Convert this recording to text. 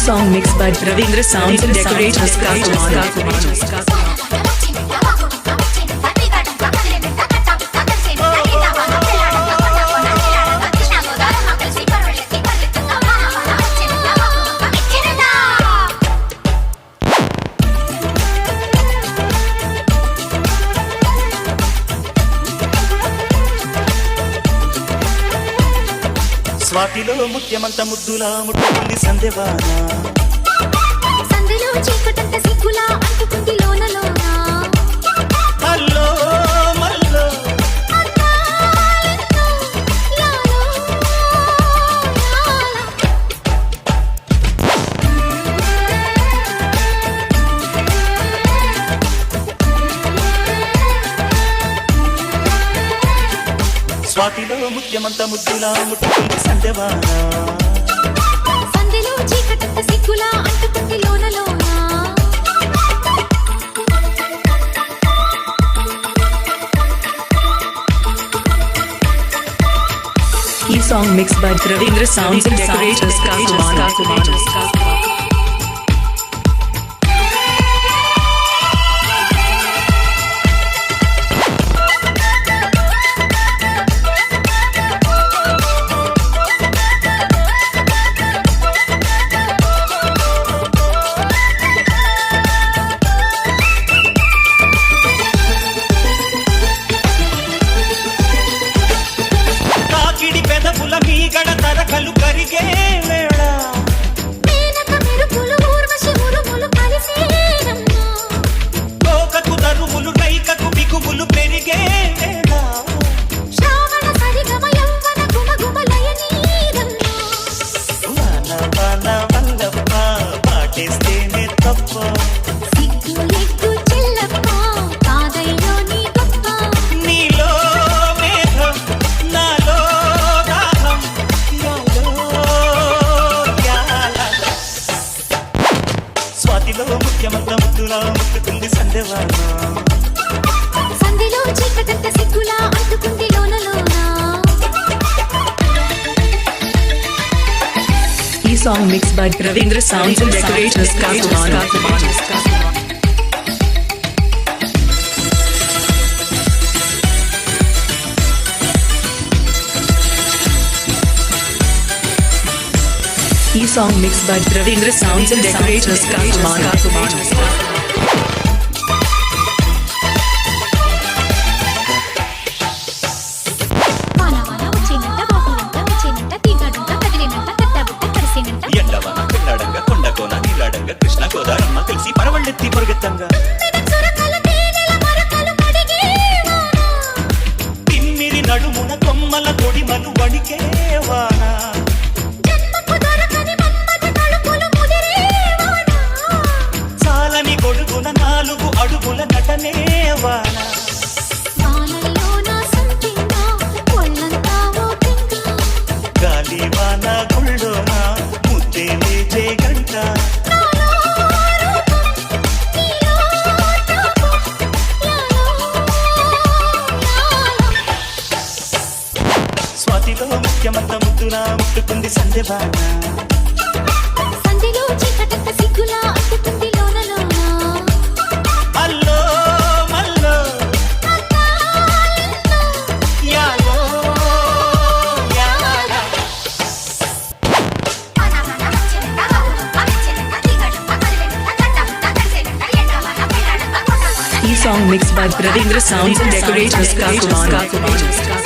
song mixed by Ravindra Sounds and Decorators Kakumar. స్వాతిలో Mutyamantha ముద్దులా ముట్టుకుంది సందేవాన సందెలో చీకటంత సిగ్గులా అంటుకుంది లోన hello మల్లో స్వాతిలో ముత్యమంత ముద్దులా ముట్టుకుంది సందేవాన సందెలో చీకటంత సిగ్గులా అంటుకుంది లోన E song mixed by Ravindra Sounds and Decorators Kakumar. తరకలు కరిగే వేళ మేనక మెరుపులు ఊర్వశి ఉరుములు కలిసేనమ్మా లోకకు దరువులు నైకకు బిగువులు పెరిగే వేళ శ్రావణ సరిగమ యవ్వన గుమగుమలయనీరమ్మా వాన వాన వల్లప్ప పాటేస్తేనే తప్ప సిగ్గు ఎగ్గు చెల్లప్ప కాదయ్యో నీ గొప్ప నీలో మేఘం నాలో దాహం స్వాతిలో ముఖ్యమంత ముద్దులా ముట్టుకుంది సందేవాన సందెలో చీకటంత సిగ్గులా అంటుకుంది లోన E song mixed by Ravindra Sounds and Decorators Kakumar. E song mixed by Ravindra Sounds and Decorators Kakumar. వాన వచ్చేనంట బాబులంట వచ్చేనంట తీగాడంట కదిలేనంట కట్టబుట్ట కరిసేనంట ఎండవన పిల్లాడంగా కొండకోన నీలాడంగా కృష్ణ గోదారమ్మ కలిసి పరవళ్ళెత్తి పొరుగెత్తంగా సురకల తేనెల మరకలు కడిగేవానా తిమ్మిరి నడుమున కొమ్మల తొడిమలు వణికేవాన జన్మకు దొరకని మన్మథ తలుపులు ముదిరేవానా చాలని గొడుగున 4 అడుగుల నటనేవాన వానల్లో నా సంతింగా ఒళ్ళంతా ఓపెంగా గాలివాన గుళ్ళోన ముద్దే లేచే గంట నాలో రూపం నీలో తాపం యాలో స్వాతిలో ముఖ్యమంత ముద్దులా ముట్టుకుంది సందేవాన సందెలో చీకటంత సిగ్గులా అంటుకుంది లోన అల్లో మల్లో యాలో యాలా E song mixed by Ravindra Sounds and Decorators Kakumar.